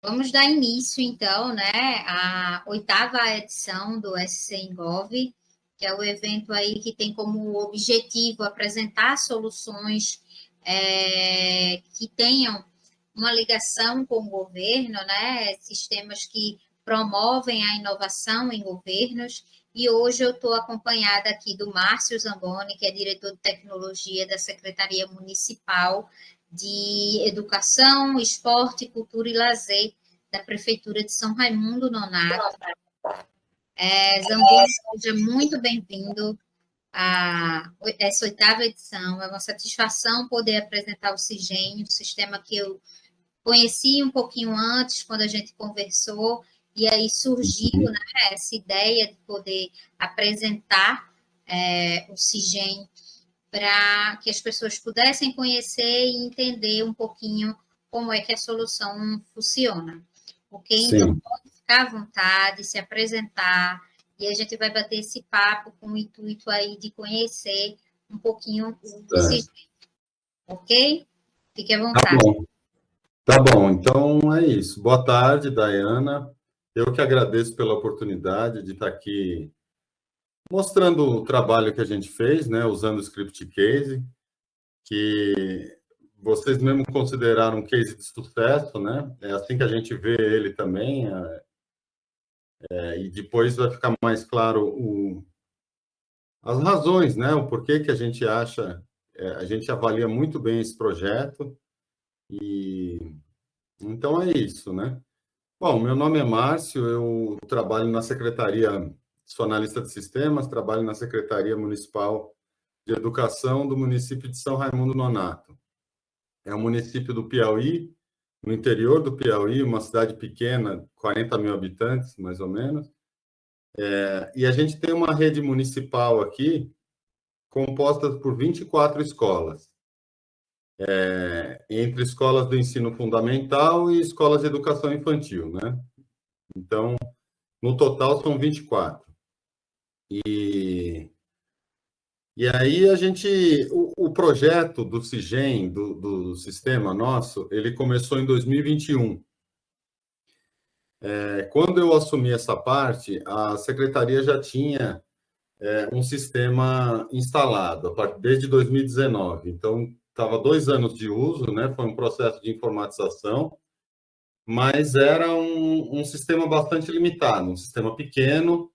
Vamos dar início, então, né, à 8ª edição do SC Engov, que é o evento aí que tem como objetivo apresentar soluções que tenham uma ligação com o governo, né, sistemas que promovem a inovação em governos. E hoje eu estou acompanhada aqui do Márcio Zamboni, que é diretor de tecnologia da Secretaria Municipal de Educação, Esporte, Cultura e Lazer da Prefeitura de São Raimundo Nonato. Zamboni, seja muito bem-vindo a essa 8ª edição. É uma satisfação poder apresentar o CIGEM, um sistema que eu conheci um pouquinho antes, quando a gente conversou, e aí surgiu, né, essa ideia de poder apresentar o CIGEM para que as pessoas pudessem conhecer e entender um pouquinho como é que a solução funciona. Ok? Então, Sim. pode ficar à vontade, se apresentar, e a gente vai bater esse papo com o intuito aí de conhecer um pouquinho do CIGEM. Ok? Fique à vontade. Tá bom, então é isso. Boa tarde, Dayana. Eu que agradeço pela oportunidade de estar aqui mostrando o trabalho que a gente fez, né, usando o Script Case, que vocês mesmo consideraram um case de sucesso, né? É assim que a gente vê ele também, e depois vai ficar mais claro as razões, né? O porquê que a gente acha, a gente avalia muito bem esse projeto, e então é isso, né? Bom, meu nome é Márcio, eu trabalho na Secretaria, sou analista de sistemas, trabalho na Secretaria Municipal de Educação do município de São Raimundo Nonato. É um município do Piauí, no interior do Piauí, uma cidade pequena, 40 mil habitantes, mais ou menos. E a gente tem uma rede municipal aqui, composta por 24 escolas, entre escolas do ensino fundamental e escolas de educação infantil, né? Então, no total, são 24. E aí a gente, o projeto do CIGEM, do sistema nosso, ele começou em 2021. Quando eu assumi essa parte, a secretaria já tinha um sistema instalado, desde 2019. Então, estava 2 anos de uso, né? Foi um processo de informatização, mas era um sistema bastante limitado, um sistema pequeno.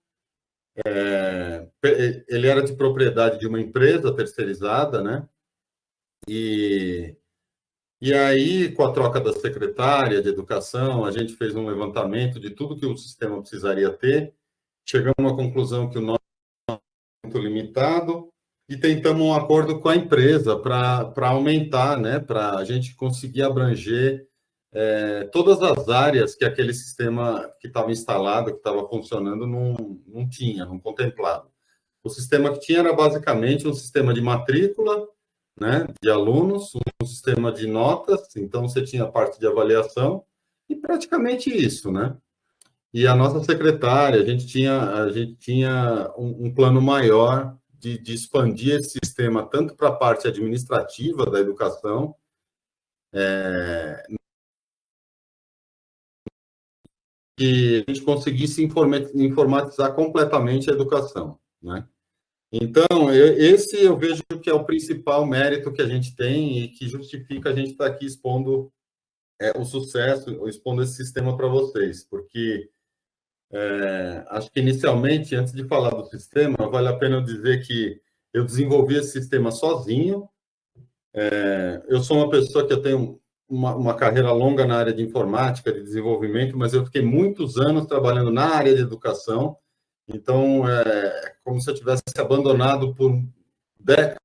Ele era de propriedade de uma empresa terceirizada, né? E aí, com a troca da secretária de Educação, a gente fez um levantamento de tudo que o sistema precisaria ter, chegamos à conclusão que o nosso é muito limitado e tentamos um acordo com a empresa para aumentar, né, para a gente conseguir abranger todas as áreas que aquele sistema que estava instalado, que estava funcionando, não tinha, não contemplava. O sistema que tinha era basicamente um sistema de matrícula, né, de alunos, um sistema de notas, então você tinha a parte de avaliação e praticamente isso, né? E a nossa secretária, a gente tinha um plano maior de expandir esse sistema tanto para a parte administrativa da educação, que a gente conseguisse informatizar completamente a educação, né? Então, esse eu vejo que é o principal mérito que a gente tem e que justifica a gente estar aqui expondo o sucesso, expondo esse sistema para vocês, porque acho que inicialmente, antes de falar do sistema, vale a pena eu dizer que eu desenvolvi esse sistema sozinho. Eu sou uma pessoa que eu tenho uma carreira longa na área de informática, de desenvolvimento, mas eu fiquei muitos anos trabalhando na área de educação, então é como se eu tivesse abandonado por décadas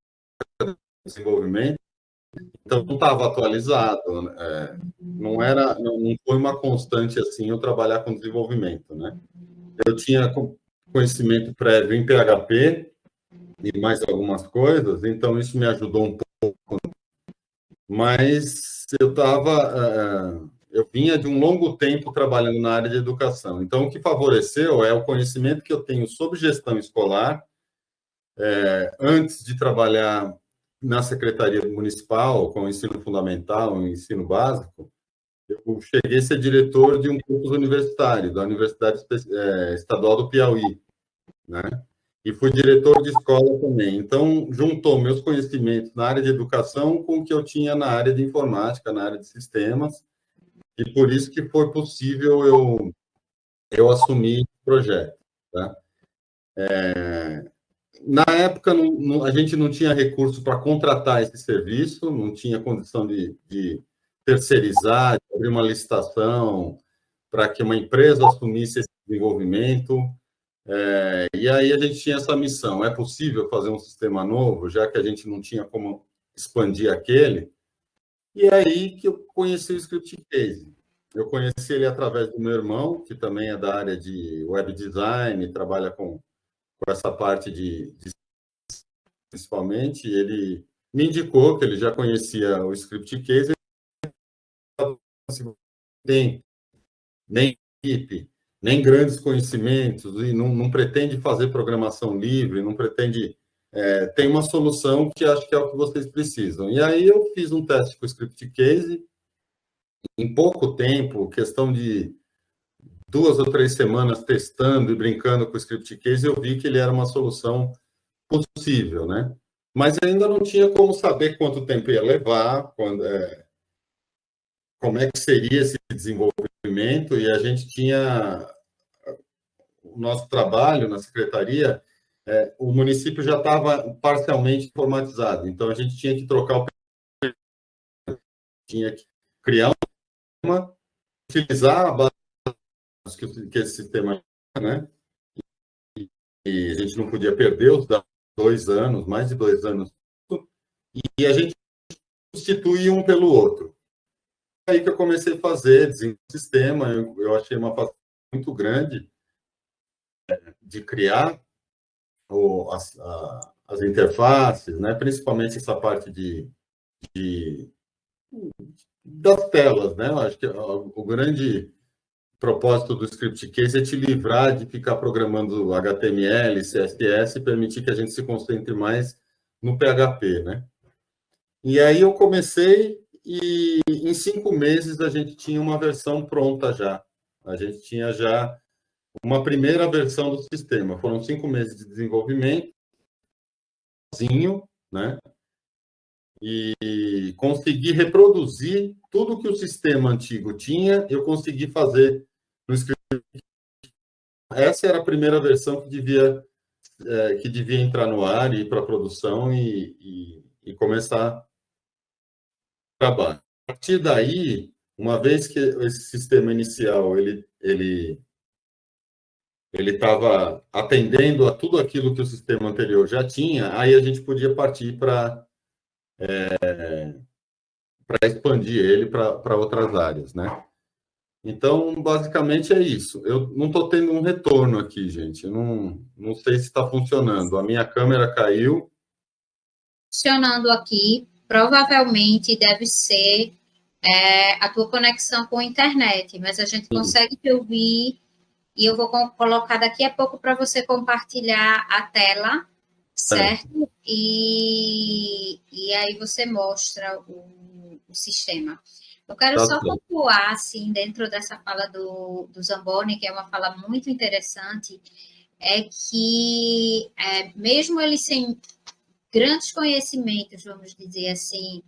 de desenvolvimento, então não estava atualizado, não foi uma constante assim eu trabalhar com desenvolvimento, né? Eu tinha conhecimento prévio em PHP e mais algumas coisas, então isso me ajudou um pouco, mas eu vinha de um longo tempo trabalhando na área de educação, então o que favoreceu é o conhecimento que eu tenho sobre gestão escolar, antes de trabalhar na Secretaria Municipal, com o ensino fundamental, o ensino básico, eu cheguei a ser diretor de um campus universitário, da Universidade Estadual do Piauí, né? E fui diretor de escola também. Então, juntou meus conhecimentos na área de educação com o que eu tinha na área de informática, na área de sistemas, e por isso que foi possível eu assumir o projeto, tá? Na época, a gente não tinha recurso para contratar esse serviço, não tinha condição de terceirizar, de abrir uma licitação para que uma empresa assumisse esse desenvolvimento. E aí a gente tinha essa missão: é possível fazer um sistema novo, já que a gente não tinha como expandir aquele? E é aí que eu conheci o Script Case. Eu conheci ele através do meu irmão, que também é da área de web design, trabalha com essa parte de principalmente. Ele me indicou que ele já conhecia o Script Case, tem nem equipe, nem grandes conhecimentos, e não pretende fazer programação livre, não pretende. Tem uma solução que acho que é o que vocês precisam. E aí eu fiz um teste com o Script Case, em pouco tempo, questão de 2 ou 3 semanas testando e brincando com o Script Case, eu vi que ele era uma solução possível, né? Mas ainda não tinha como saber quanto tempo ia levar, como é que seria esse desenvolvimento, e a gente tinha o nosso trabalho na secretaria, o município já estava parcialmente informatizado, então a gente tinha que trocar tinha que criar uma, utilizar a base que esse sistema, né? E a gente não podia perder os 2 anos, mais de 2 anos, e a gente substitui um pelo outro. Aí que eu comecei a fazer, desenvolver o sistema, eu achei uma facilidade muito grande de criar as interfaces, né? Principalmente essa parte das telas, né? Eu acho que o grande propósito do Script Case é te livrar de ficar programando HTML, CSS e permitir que a gente se concentre mais no PHP, né? E aí eu comecei e em 5 meses a gente tinha uma versão pronta já. A gente tinha já uma primeira versão do sistema. Foram 5 meses de desenvolvimento, sozinho, né? E consegui reproduzir tudo que o sistema antigo tinha, eu consegui fazer no script. Essa era a primeira versão que devia entrar no ar e ir para a produção e começar o trabalho. A partir daí, uma vez que esse sistema inicial ele estava atendendo a tudo aquilo que o sistema anterior já tinha, aí a gente podia partir para expandir ele para outras áreas, né? Então, basicamente é isso. Eu não estou tendo um retorno aqui, gente. Eu não sei se está funcionando. A minha câmera caiu. Funcionando aqui, provavelmente deve ser a tua conexão com a internet, mas a gente consegue te ouvir e eu vou colocar daqui a pouco para você compartilhar a tela, certo? E aí você mostra o sistema. Eu quero só pontuar, assim, dentro dessa fala do Zamboni, que é uma fala muito interessante, é que mesmo ele sem grandes conhecimentos, vamos dizer assim,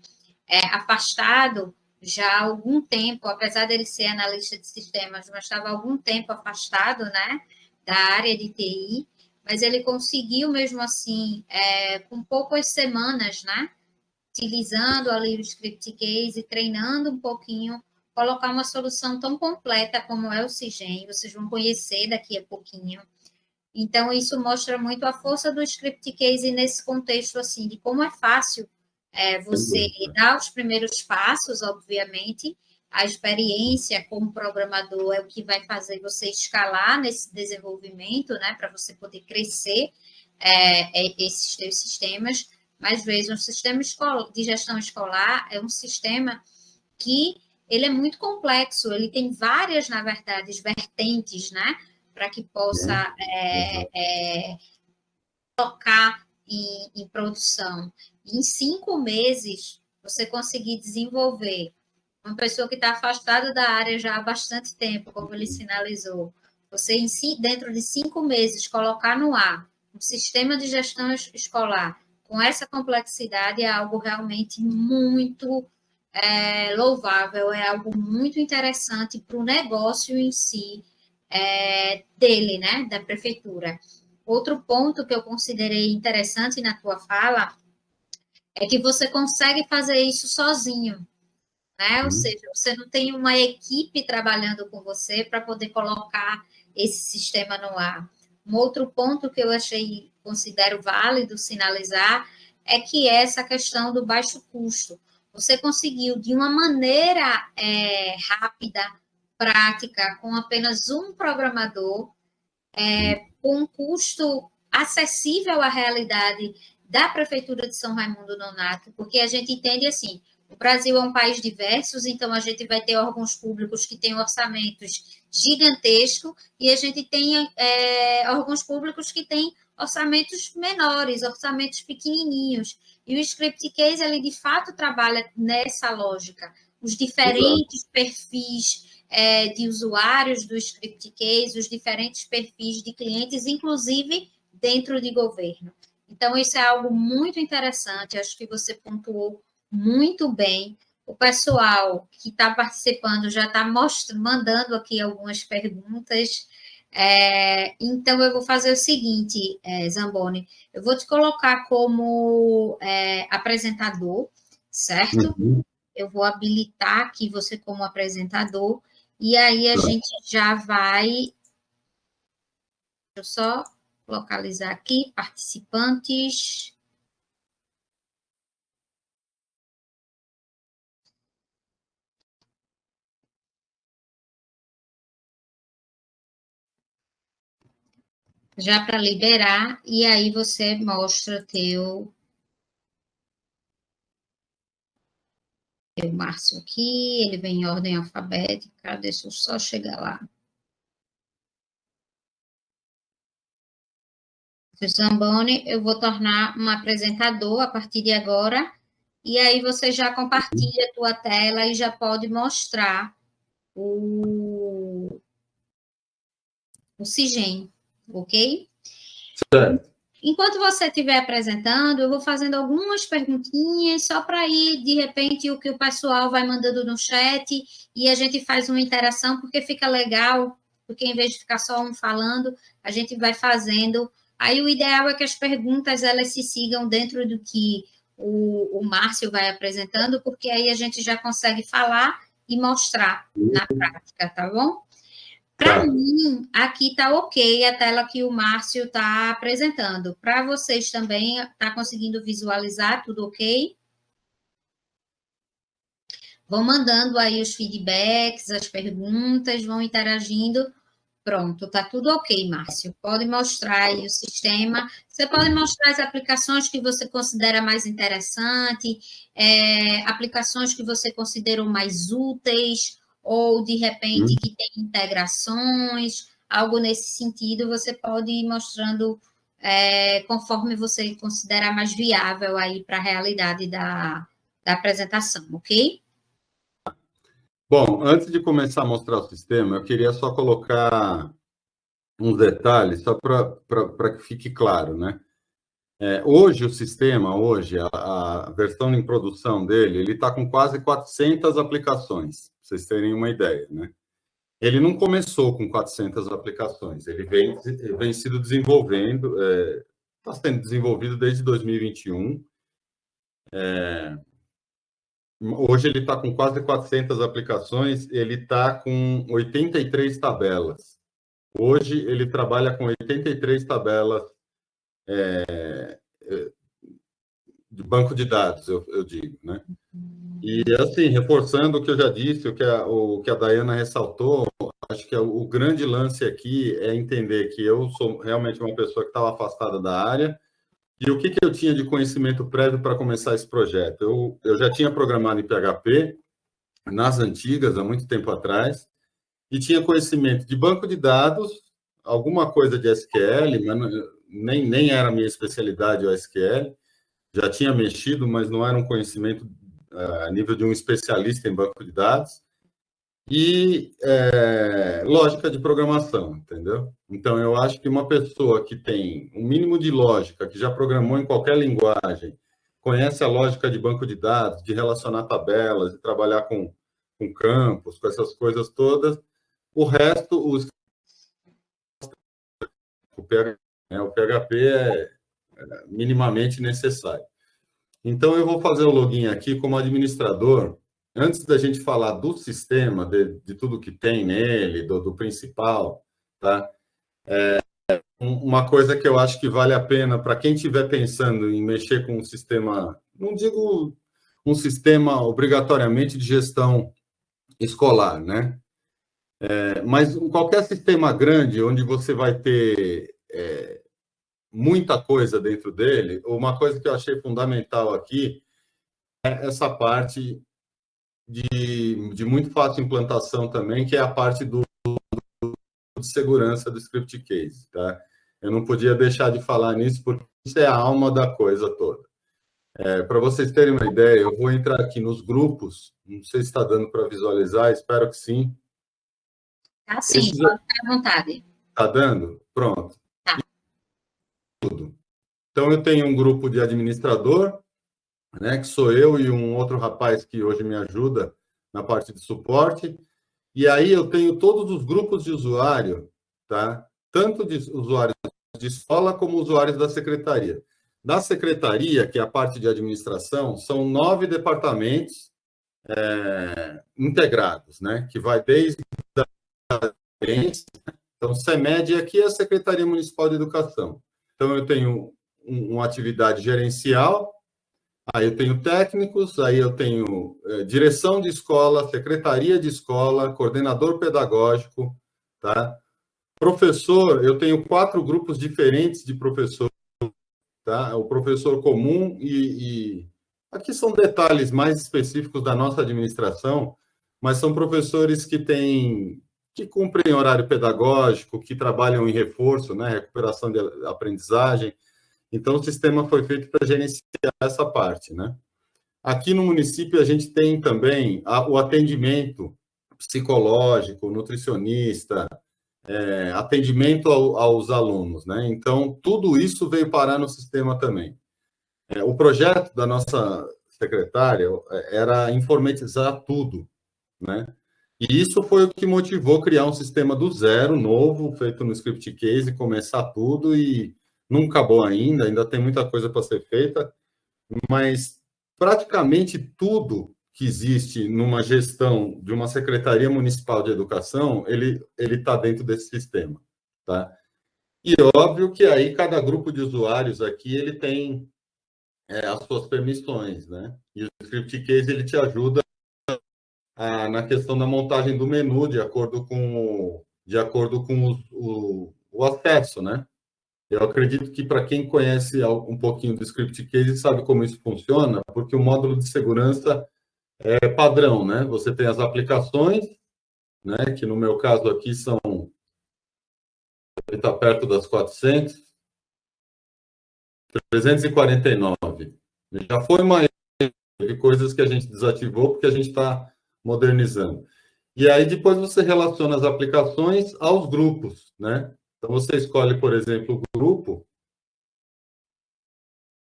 afastado já há algum tempo, apesar dele ser analista de sistemas, mas estava há algum tempo afastado, né, da área de TI, mas ele conseguiu mesmo assim, com poucas semanas, né, utilizando ali o script case, treinando um pouquinho, colocar uma solução tão completa como é o Cigen, vocês vão conhecer daqui a pouquinho. Então, isso mostra muito a força do script case nesse contexto, assim, de como é fácil você dar os primeiros passos, obviamente, a experiência como programador é o que vai fazer você escalar nesse desenvolvimento, né, para você poder crescer esses teus sistemas, mas, veja, um sistema de gestão escolar é um sistema que ele é muito complexo, ele tem várias, na verdade, vertentes, né, para que possa colocar em produção. Em 5 meses, você conseguir desenvolver uma pessoa que está afastada da área já há bastante tempo, como ele sinalizou, você, dentro de 5 meses, colocar no ar um sistema de gestão escolar com essa complexidade é algo realmente muito louvável, é algo muito interessante para o negócio em si dele, né, da prefeitura. Outro ponto que eu considerei interessante na tua fala é que você consegue fazer isso sozinho, né? Ou seja, você não tem uma equipe trabalhando com você para poder colocar esse sistema no ar. Um outro ponto que eu considero válido sinalizar é que essa questão do baixo custo. Você conseguiu, de uma maneira rápida, prática, com apenas um programador, com um custo acessível à realidade da Prefeitura de São Raimundo Nonato, porque a gente entende assim, o Brasil é um país diverso, então a gente vai ter órgãos públicos que têm orçamentos gigantescos e a gente tem órgãos públicos que têm orçamentos menores, orçamentos pequenininhos. E o Script Case, ele de fato trabalha nessa lógica. Os diferentes perfis de usuários do Script Case, os diferentes perfis de clientes, inclusive dentro de governo. Então, isso é algo muito interessante, acho que você pontuou muito bem. O pessoal que está participando já está mandando aqui algumas perguntas. Então, eu vou fazer o seguinte, Zamboni, eu vou te colocar como apresentador, certo? Uhum. Eu vou habilitar aqui você como apresentador, e aí a gente já vai... Deixa eu só localizar aqui, participantes... já para liberar, e aí você mostra teu Márcio aqui, ele vem em ordem alfabética, deixa eu só chegar lá. Zamboni, eu vou tornar um apresentador a partir de agora, e aí você já compartilha a tua tela e já pode mostrar o CIGEM, ok? Certo. Enquanto você estiver apresentando, eu vou fazendo algumas perguntinhas, só para ir, de repente, o que o pessoal vai mandando no chat, e a gente faz uma interação, porque fica legal, porque em vez de ficar só um falando, a gente vai fazendo. Aí o ideal é que as perguntas, elas se sigam dentro do que o Márcio vai apresentando, porque aí a gente já consegue falar e mostrar na prática, tá bom? Para mim, aqui está ok a tela que o Márcio está apresentando. Para vocês também, está conseguindo visualizar tudo ok? Vão mandando aí os feedbacks, as perguntas, vão interagindo. Pronto, está tudo ok, Márcio. Pode mostrar aí o sistema. Você pode mostrar as aplicações que você considera mais interessante, aplicações que você considerou mais úteis, ou, de repente, que tem integrações, algo nesse sentido, você pode ir mostrando conforme você considerar mais viável aí para a realidade da apresentação, ok? Bom, antes de começar a mostrar o sistema, eu queria só colocar uns detalhes, só para que fique claro, né? Hoje, o sistema, a versão em produção dele, ele está com quase 400 aplicações, para vocês terem uma ideia, né? Ele não começou com 400 aplicações, ele vem sido desenvolvendo, está sendo desenvolvido desde 2021. Hoje ele está com quase 400 aplicações, ele está com 83 tabelas. Hoje ele trabalha com 83 tabelas de banco de dados, eu digo, né? E, assim, reforçando o que eu já disse, o que a Dayana ressaltou, acho que o grande lance aqui é entender que eu sou realmente uma pessoa que estava afastada da área, e o que eu tinha de conhecimento prévio para começar esse projeto? Eu já tinha programado em PHP, nas antigas, há muito tempo atrás, e tinha conhecimento de banco de dados, alguma coisa de SQL, mas nem era a minha especialidade o SQL, já tinha mexido, mas não era um conhecimento a nível de um especialista em banco de dados, e lógica de programação, entendeu? Então, eu acho que uma pessoa que tem um mínimo de lógica, que já programou em qualquer linguagem, conhece a lógica de banco de dados, de relacionar tabelas, de trabalhar com campos, com essas coisas todas, o resto, o PHP é minimamente necessário. Então, eu vou fazer o login aqui como administrador. Antes da gente falar do sistema, de tudo que tem nele, do principal, tá? Uma coisa que eu acho que vale a pena para quem estiver pensando em mexer com um sistema, não digo um sistema obrigatoriamente de gestão escolar, né? Mas qualquer sistema grande, onde você vai ter muita coisa dentro dele, uma coisa que eu achei fundamental aqui é essa parte de muito fácil implantação também, que é a parte de segurança do script case, tá? Eu não podia deixar de falar nisso, porque isso é a alma da coisa toda. Para vocês terem uma ideia, eu vou entrar aqui nos grupos, não sei se está dando para visualizar, espero que sim. Tá sim, pode ficar à vontade. Está dando? Pronto. Tá. Tudo. Então, eu tenho um grupo de administrador, né, que sou eu e um outro rapaz que hoje me ajuda na parte de suporte. E aí eu tenho todos os grupos de usuário, tá? Tanto de usuários de escola como usuários da secretaria. Na secretaria, que é a parte de administração, são 9 departamentos integrados, né? Que vai desde a gerência. Então, CEMED aqui é a Secretaria Municipal de Educação. Então, eu tenho uma atividade gerencial, aí eu tenho técnicos, aí eu tenho direção de escola, secretaria de escola, coordenador pedagógico, tá? Professor, eu tenho 4 grupos diferentes de professor, tá? O professor comum e aqui são detalhes mais específicos da nossa administração, mas são professores que cumprem horário pedagógico, que trabalham em reforço, né? Recuperação de aprendizagem. Então, o sistema foi feito para gerenciar essa parte, né? Aqui no município, a gente tem também o atendimento psicológico, nutricionista, atendimento aos alunos, né? Então, tudo isso veio parar no sistema também. O projeto da nossa secretária era informatizar tudo, né? E isso foi o que motivou criar um sistema do zero, novo, feito no Script Case, começar tudo e não acabou ainda tem muita coisa para ser feita, mas praticamente tudo que existe numa gestão de uma Secretaria Municipal de Educação, ele está dentro desse sistema, tá? E óbvio que aí cada grupo de usuários aqui, ele tem as suas permissões, né? E o Script Case, ele te ajuda na questão da montagem do menu, de acordo com o acesso, né? Eu acredito que para quem conhece um pouquinho do Script Case sabe como isso funciona, porque o módulo de segurança é padrão, né? Você tem as aplicações, né? Que no meu caso aqui ele está perto das 400, 349. Já foi mais de coisas que a gente desativou porque a gente está modernizando. E aí depois você relaciona as aplicações aos grupos, né? Então você escolhe, por exemplo, o grupo.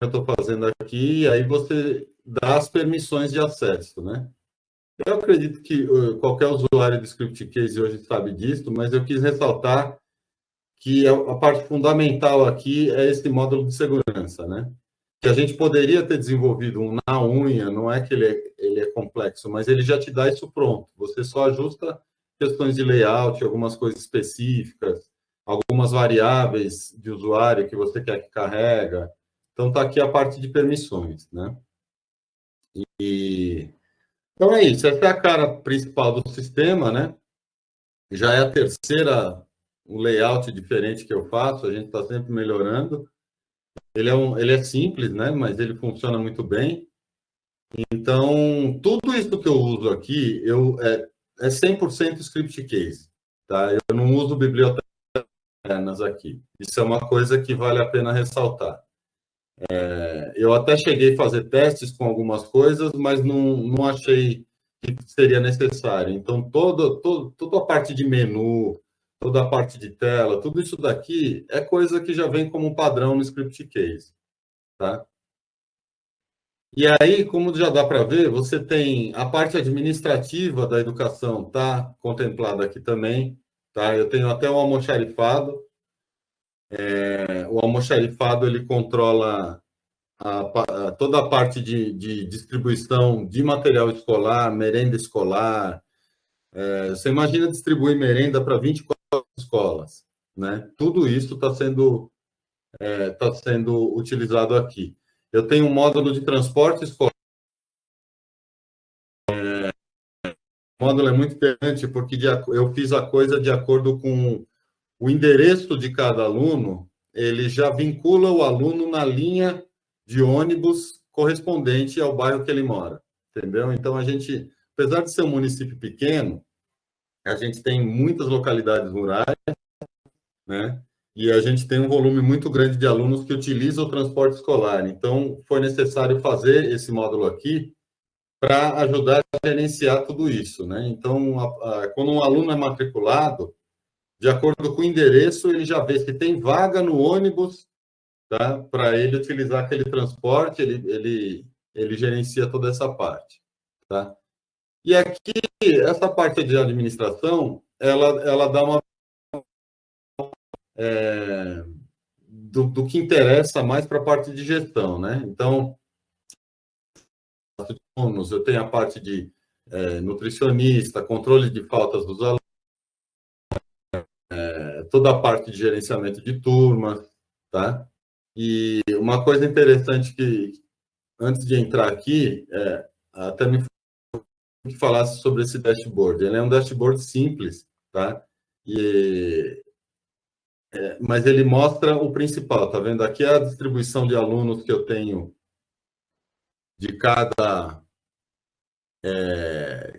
Eu estou fazendo aqui, e aí você dá as permissões de acesso, né? Eu acredito que qualquer usuário do Script Case hoje sabe disso, mas eu quis ressaltar que a parte fundamental aqui é esse módulo de segurança, né? Que a gente poderia ter desenvolvido um na unha, não é que ele é complexo, mas ele já te dá isso pronto. Você só ajusta questões de layout, algumas coisas específicas, algumas variáveis de usuário que você quer que carrega. Então, está aqui a parte de permissões, né? Então, é isso. Essa é a cara principal do sistema, né? Já é a terceira, um layout diferente que eu faço, a gente está sempre melhorando. Ele é simples, né? Mas ele funciona muito bem. Então, tudo isso que eu uso aqui, é 100% script case, tá? Eu não uso bibliotecas aqui. Isso é uma coisa que vale a pena ressaltar. Eu até cheguei a fazer testes com algumas coisas, mas não achei que seria necessário. Então, toda a parte de menu, toda a parte de tela, tudo isso daqui é coisa que já vem como padrão no Script Case, tá? E aí, como já dá para ver, você tem a parte administrativa da educação, tá contemplada aqui também, tá? Eu tenho até o almoxarifado. O almoxarifado, ele controla toda a parte de distribuição de material escolar, merenda escolar. Você imagina distribuir merenda para 24 escolas, né? Tudo isso tá sendo utilizado aqui. Eu tenho um módulo de transporte escolar. O módulo é muito interessante porque eu fiz a coisa de acordo com o endereço de cada aluno, ele já vincula o aluno na linha de ônibus correspondente ao bairro que ele mora, entendeu? Então, apesar de ser um município pequeno, a gente tem muitas localidades rurais, né? E a gente tem um volume muito grande de alunos que utilizam o transporte escolar. Então, foi necessário fazer esse módulo aqui para ajudar a gerenciar tudo isso, né? Então, quando um aluno é matriculado, de acordo com o endereço, ele já vê se tem vaga no ônibus, tá? Para ele utilizar aquele transporte, ele gerencia toda essa parte, tá? E aqui, essa parte de administração, ela dá uma do que interessa mais para a parte de gestão, né? Então, eu tenho a parte de nutricionista, controle de faltas dos alunos, toda a parte de gerenciamento de turmas, tá? E uma coisa interessante que, antes de entrar aqui, até me falasse sobre esse dashboard. Ele é um dashboard simples, tá? Mas ele mostra o principal, tá vendo? Aqui é a distribuição de alunos que eu tenho de cada...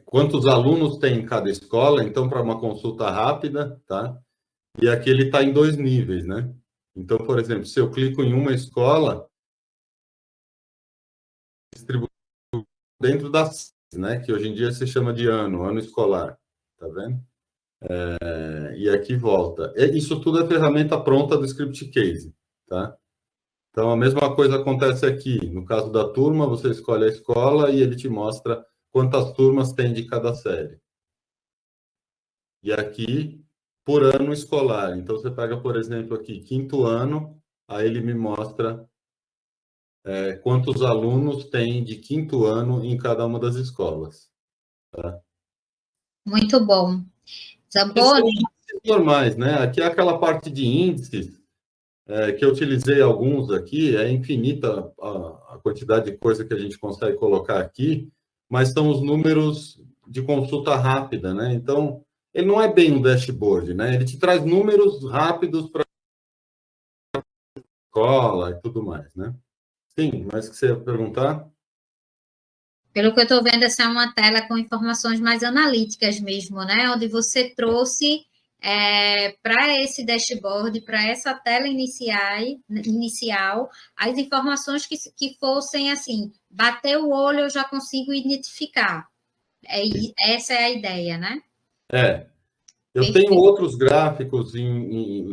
quantos alunos tem em cada escola, então, para uma consulta rápida, tá? E aqui ele está em 2 níveis, né? Então, por exemplo, se eu clico em uma escola, distribui dentro das, né? Que hoje em dia se chama de ano escolar, tá vendo? E aqui volta. Isso tudo é ferramenta pronta do Script Case, tá? Então, a mesma coisa acontece aqui. No caso da turma, você escolhe a escola e ele te mostra quantas turmas tem de cada série. E aqui, por ano escolar. Então, você pega, por exemplo, aqui, 5º ano, aí ele me mostra quantos alunos tem de 5º ano em cada uma das escolas. Tá? Muito bom. Esses são Zamboni, índices normais, né? Aqui é aquela parte de índices, que eu utilizei alguns aqui, é infinita a quantidade de coisa que a gente consegue colocar aqui, mas são os números de consulta rápida, né? Então, ele não é bem um dashboard, né? Ele te traz números rápidos para a escola e tudo mais, né? Sim, mas que você ia perguntar? pelo que eu estou vendo, essa é uma tela com informações mais analíticas mesmo, né? Onde você trouxe para esse dashboard, para essa tela inicial, as informações que fossem assim, bater o olho, eu já consigo identificar. Essa é a ideia, né? É, eu tenho Perfeito. outros gráficos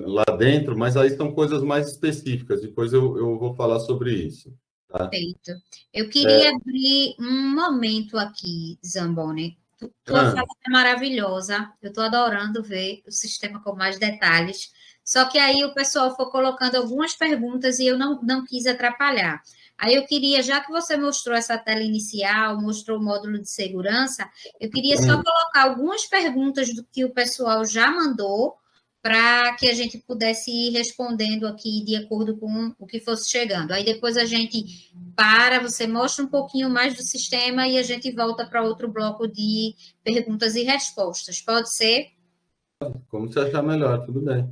lá dentro, mas aí são coisas mais específicas. Depois eu vou falar sobre isso. Tá? Perfeito. Eu queria abrir um momento aqui, Zamboni. Tua fala é maravilhosa. Eu estou adorando ver o sistema com mais detalhes. Só que aí o pessoal foi colocando algumas perguntas e eu não quis atrapalhar. Aí eu queria, já que você mostrou essa tela inicial, mostrou o módulo de segurança, eu queria só colocar algumas perguntas do que o pessoal já mandou para que a gente pudesse ir respondendo aqui de acordo com o que fosse chegando. Aí depois a gente você mostra um pouquinho mais do sistema e a gente volta para outro bloco de perguntas e respostas. Pode ser? Como você achar melhor, tudo bem.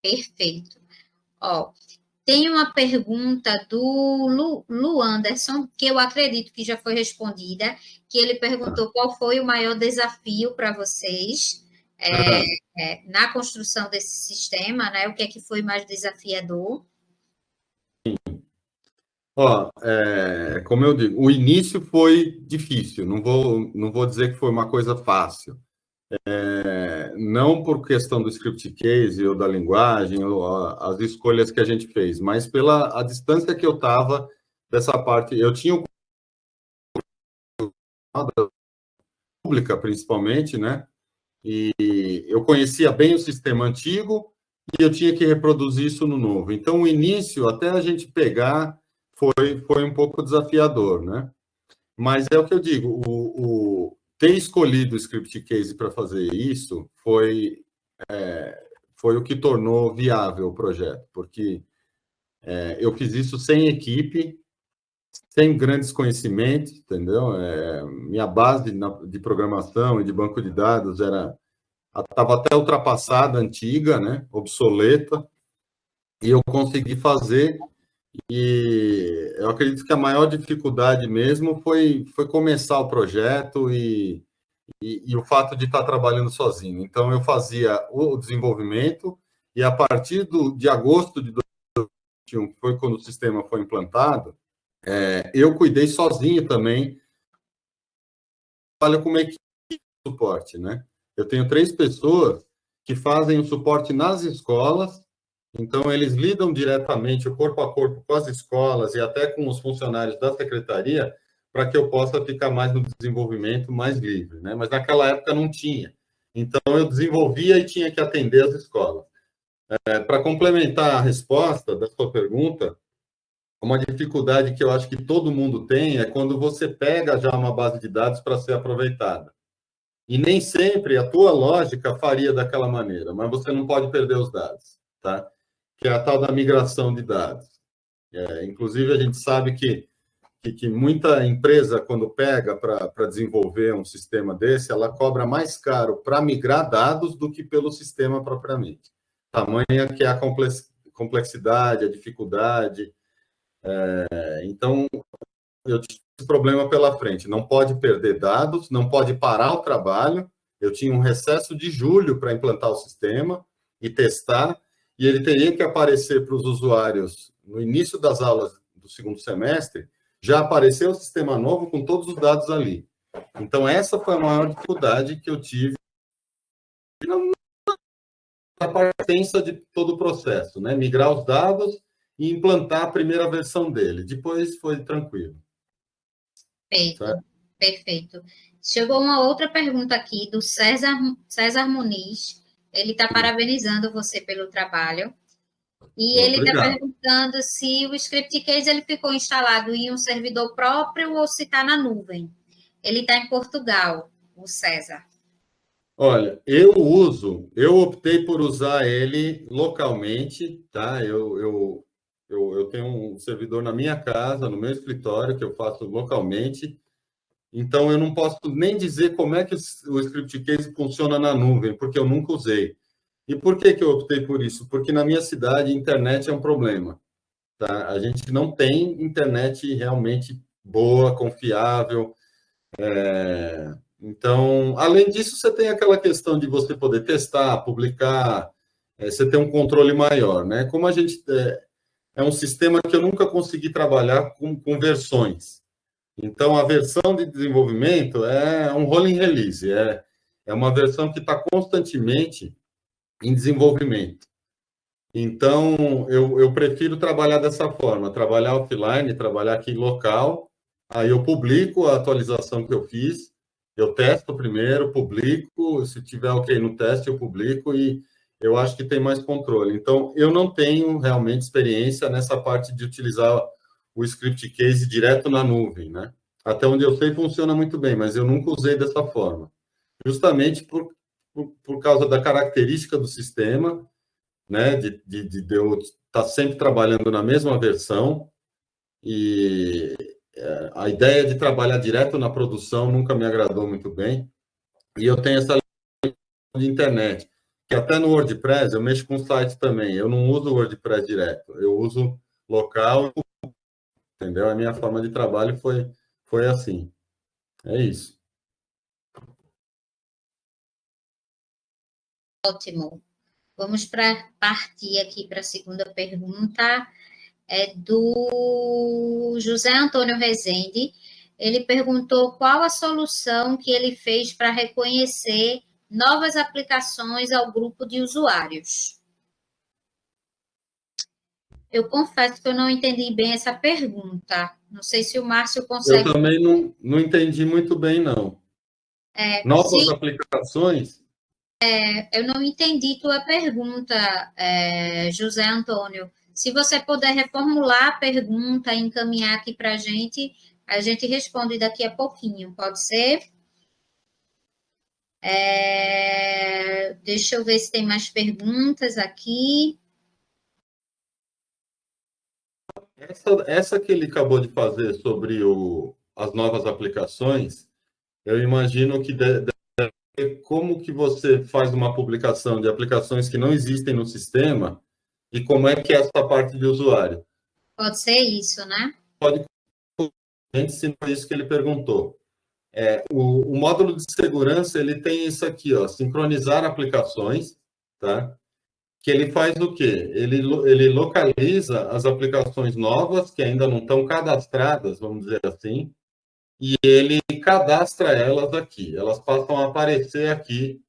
Perfeito. Ó, tem uma pergunta do Lu Anderson, que eu acredito que já foi respondida, que ele perguntou qual foi o maior desafio para vocês na construção desse sistema, né? O que é que foi mais desafiador? Ó, como eu digo, o início foi difícil, não vou dizer que foi uma coisa fácil. Não por questão do script case ou da linguagem, ou as escolhas que a gente fez, mas pela a distância que eu estava dessa parte. Eu tinha o pública, principalmente, né? E eu conhecia bem o sistema antigo e eu tinha que reproduzir isso no novo. Então, o início, até a gente pegar, foi um pouco desafiador, né? Mas é o que eu digo, ter escolhido o script case para fazer isso foi o que tornou viável o projeto, porque eu fiz isso sem equipe, sem grandes conhecimentos, entendeu? Minha base de programação e de banco de dados estava até ultrapassada, antiga, né? Obsoleta, e eu consegui fazer. E eu acredito que a maior dificuldade mesmo foi começar o projeto e o fato de estar trabalhando sozinho. Então, eu fazia o desenvolvimento e a partir de agosto de 2021, que foi quando o sistema foi implantado, eu cuidei sozinho também. Olha como é que é o suporte, né? Eu tenho 3 pessoas que fazem o suporte nas escolas, então eles lidam diretamente, o corpo a corpo, com as escolas e até com os funcionários da secretaria, para que eu possa ficar mais no desenvolvimento, mais livre, né? Mas naquela época não tinha. Então eu desenvolvia e tinha que atender as escolas. Para complementar a resposta da sua pergunta, uma dificuldade que eu acho que todo mundo tem é quando você pega já uma base de dados para ser aproveitada. E nem sempre a tua lógica faria daquela maneira, mas você não pode perder os dados, tá? Que é a tal da migração de dados. Inclusive, a gente sabe que muita empresa, quando pega para desenvolver um sistema desse, ela cobra mais caro para migrar dados do que pelo sistema propriamente. Tamanha que é a complexidade, a dificuldade. Então, eu tinha esse problema pela frente. Não pode perder dados, não pode parar o trabalho. Eu tinha um recesso de julho para implantar o sistema e testar, e ele teria que aparecer para os usuários no início das aulas do segundo semestre, já apareceu o sistema novo com todos os dados ali. Então, essa foi a maior dificuldade que eu tive na parte tensa de todo o processo, né? Migrar os dados e implantar a primeira versão dele. Depois foi tranquilo. Perfeito, perfeito. Chegou uma outra pergunta aqui do César Muniz. Ele está parabenizando você pelo trabalho. E ele está Obrigado. perguntando se o script case ele ficou instalado em um servidor próprio ou se está na nuvem. Ele está em Portugal, o César. Olha, eu optei por usar ele localmente, tá? Eu tenho um servidor na minha casa, no meu escritório, que eu faço localmente, então eu não posso nem dizer como é que o script case funciona na nuvem, porque eu nunca usei. E por que que eu optei por isso? Porque na minha cidade a internet é um problema, tá? A gente não tem internet realmente boa, confiável. Então, além disso, você tem aquela questão de você poder testar, publicar, você tem um controle maior, né? Como a gente é um sistema que eu nunca consegui trabalhar com versões. Então, a versão de desenvolvimento é um rolling release, é uma versão que está constantemente em desenvolvimento. Então, eu prefiro trabalhar dessa forma, trabalhar offline, trabalhar aqui local, aí eu publico a atualização que eu fiz, eu testo primeiro, publico, se tiver ok no teste, eu publico e eu acho que tem mais controle. Então, eu não tenho realmente experiência nessa parte de utilizar o script case direto na nuvem, né? Até onde eu sei, funciona muito bem, mas eu nunca usei dessa forma. Justamente por causa da característica do sistema, né? De eu estar sempre trabalhando na mesma versão e a ideia de trabalhar direto na produção nunca me agradou muito bem. E eu tenho essa de internet, que até no WordPress eu mexo com site também. Eu não uso o WordPress direto, eu uso local, entendeu? A minha forma de trabalho foi assim. É isso. Ótimo. Vamos partir aqui para a segunda pergunta. é do José Antônio Rezende. Ele perguntou qual a solução que ele fez para reconhecer novas aplicações ao grupo de usuários. Eu confesso que eu não entendi bem essa pergunta. Não sei se o Márcio consegue... Eu também não entendi muito bem, não. Novas aplicações? Eu não entendi tua pergunta, José Antônio. Se você puder reformular a pergunta e encaminhar aqui para a gente responde daqui a pouquinho, pode ser? Deixa eu ver se tem mais perguntas aqui. Essa que ele acabou de fazer sobre as novas aplicações, eu imagino que como que você faz uma publicação de aplicações que não existem no sistema e como é que é essa parte de usuário. Pode ser isso, né? Pode se foi isso que ele perguntou. O módulo de segurança ele tem isso aqui, ó, sincronizar aplicações, tá? Que ele faz o quê? Ele localiza as aplicações novas que ainda não estão cadastradas, vamos dizer assim, e ele cadastra elas aqui. Elas passam a aparecer aqui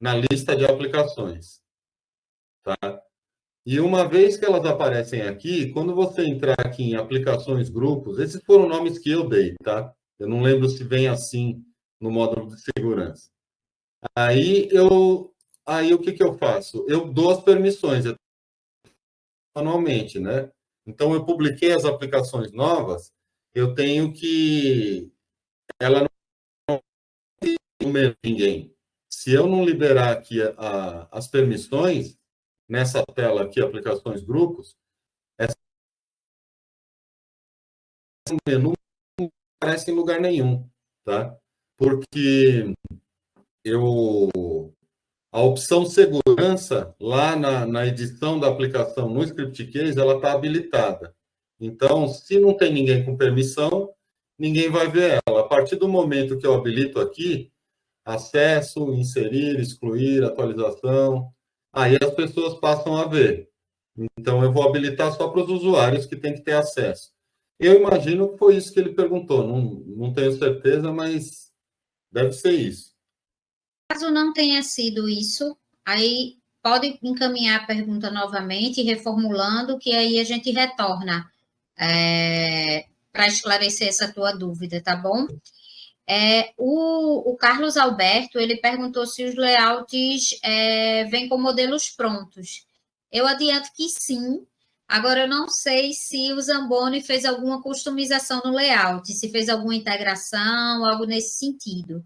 na lista de aplicações, tá? E uma vez que elas aparecem aqui, quando você entrar aqui em aplicações, grupos, esses foram nomes que eu dei, tá? Eu não lembro se vem assim no módulo de segurança. Aí o que eu faço? Eu dou as permissões manualmente, né? Então eu publiquei as aplicações novas, eu tenho que ela não numera ninguém. Se eu não liberar aqui as permissões nessa tela aqui, aplicações grupos, essa menu não aparece em lugar nenhum, tá? Porque a opção segurança, lá na edição da aplicação no Script Case, ela está habilitada. Então, se não tem ninguém com permissão, ninguém vai ver ela. A partir do momento que eu habilito aqui, acesso, inserir, excluir, atualização, aí as pessoas passam a ver. Então, eu vou habilitar só para os usuários que têm que ter acesso. Eu imagino que foi isso que ele perguntou. Não tenho certeza, mas deve ser isso. Caso não tenha sido isso, aí pode encaminhar a pergunta novamente, reformulando, que aí a gente retorna para esclarecer essa tua dúvida, tá bom? O Carlos Alberto, ele perguntou se os layouts vêm com modelos prontos. Eu adianto que sim. Agora, eu não sei se o Zamboni fez alguma customização no layout, se fez alguma integração, algo nesse sentido.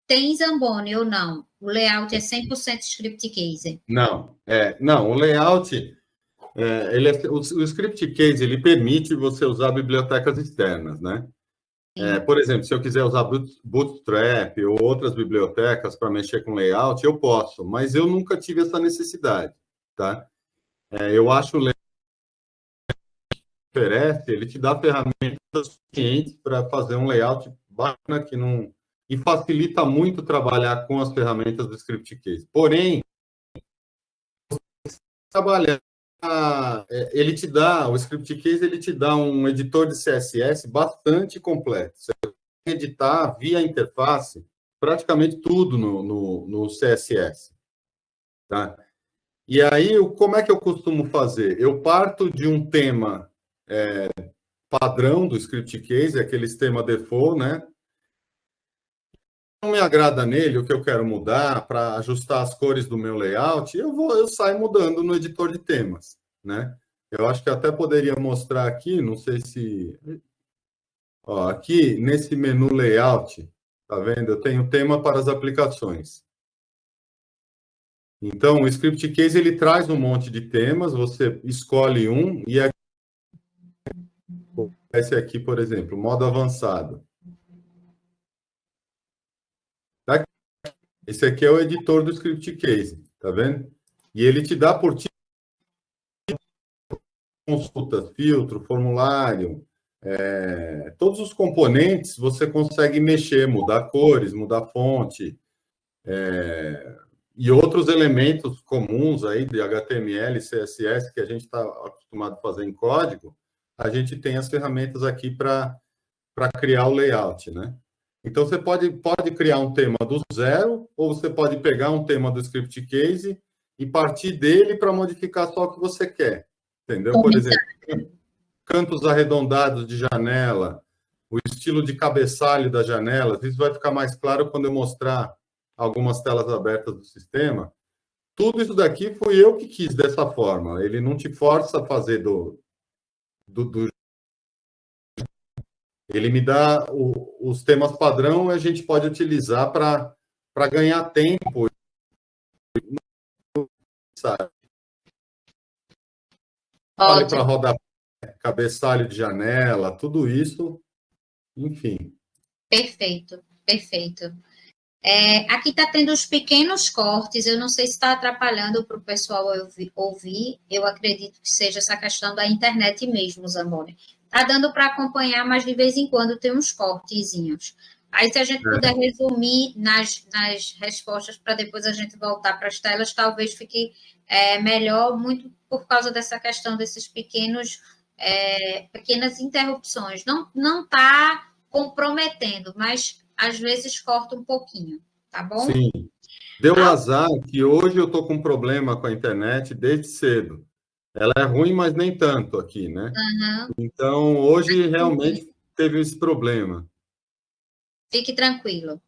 Tem Zamboni ou não? O layout é 100% script case? Não, o layout, o script case, ele permite você usar bibliotecas externas, né? Por exemplo, se eu quiser usar Bootstrap ou outras bibliotecas para mexer com layout, eu posso, mas eu nunca tive essa necessidade, tá? Eu acho o layout que oferece, ele te dá ferramentas suficientes para fazer um layout bacana que não... E facilita muito trabalhar com as ferramentas do script case. Porém, trabalhar, ele te dá, o script case, ele te dá um editor de CSS bastante completo. Você pode editar via interface praticamente tudo no CSS. Tá? E aí, como é que eu costumo fazer? Eu parto de um tema padrão do script case, aquele tema default, né? Não me agrada nele, o que eu quero mudar para ajustar as cores do meu layout, eu saio mudando no editor de temas, né? Eu acho que até poderia mostrar aqui, não sei se... Ó, aqui, nesse menu layout, tá vendo? Eu tenho tema para as aplicações. Então, o Script Case, ele traz um monte de temas, você escolhe um, e esse aqui, por exemplo, modo avançado. Esse aqui é o editor do Script Case, tá vendo? E ele te dá por tipo consulta, filtro, formulário, todos os componentes você consegue mexer, mudar cores, mudar fonte, e outros elementos comuns aí de HTML, CSS, que a gente está acostumado a fazer em código, a gente tem as ferramentas aqui para criar o layout, né? Então, você pode criar um tema do zero, ou você pode pegar um tema do script case e partir dele para modificar só o que você quer, entendeu? Por exemplo, cantos arredondados de janela, o estilo de cabeçalho das janelas, isso vai ficar mais claro quando eu mostrar algumas telas abertas do sistema. Tudo isso daqui fui eu que quis dessa forma. Ele não te força a fazer ele me dá os temas padrão e a gente pode utilizar para ganhar tempo, sabe? Para rodar cabeçalho de janela, tudo isso, enfim. Perfeito, perfeito. Aqui está tendo os pequenos cortes, eu não sei se está atrapalhando para o pessoal ouvir, eu acredito que seja essa questão da internet mesmo, Zamboni. Está dando para acompanhar, mas de vez em quando tem uns cortezinhos. Aí, se a gente puder resumir nas respostas, para depois a gente voltar para as telas, talvez fique melhor, muito por causa dessa questão desses pequenas interrupções. Não está comprometendo, mas às vezes corta um pouquinho, tá bom? Sim. Deu azar que hoje eu estou com problema com a internet desde cedo. Ela é ruim, mas nem tanto aqui, né? Uhum. Então, hoje realmente teve esse problema. Fique tranquilo.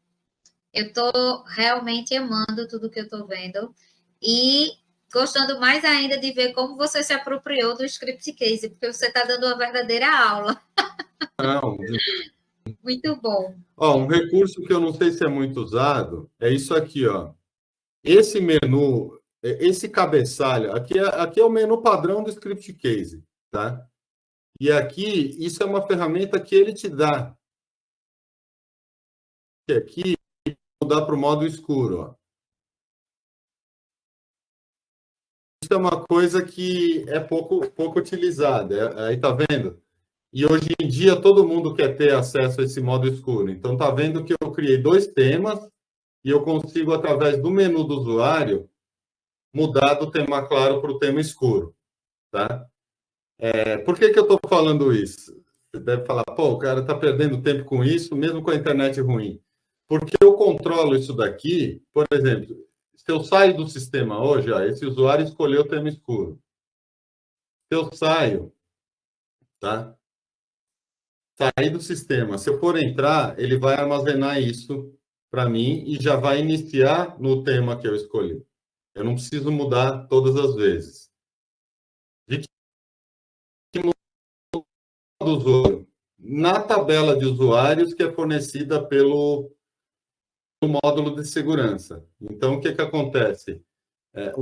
Eu estou realmente amando tudo que eu estou vendo e gostando mais ainda de ver como você se apropriou do script case, porque você está dando uma verdadeira aula. Não. Muito bom. Um recurso que eu não sei se é muito usado é isso aqui, ó. Esse menu, esse cabeçalho, aqui é o menu padrão do script case, tá? E aqui, isso é uma ferramenta que ele te dá. Que aqui, mudar para o modo escuro, ó. Isso é uma coisa que é pouco utilizada. Aí tá vendo? E hoje em dia todo mundo quer ter acesso a esse modo escuro. Então tá vendo que eu criei 2 temas e eu consigo, através do menu do usuário, mudar do tema claro para o tema escuro, tá? Por que eu estou falando isso? Você deve falar, pô, o cara está perdendo tempo com isso, mesmo com a internet ruim. Porque eu controlo isso daqui, por exemplo, se eu saio do sistema hoje, ó, esse usuário escolheu o tema escuro. Se eu saio, tá? Sair do sistema, se eu for entrar, ele vai armazenar isso para mim e já vai iniciar no tema que eu escolhi. Eu não preciso mudar todas as vezes. De que modo do usuário? Na tabela de usuários que é fornecida pelo módulo de segurança. Então, o que acontece?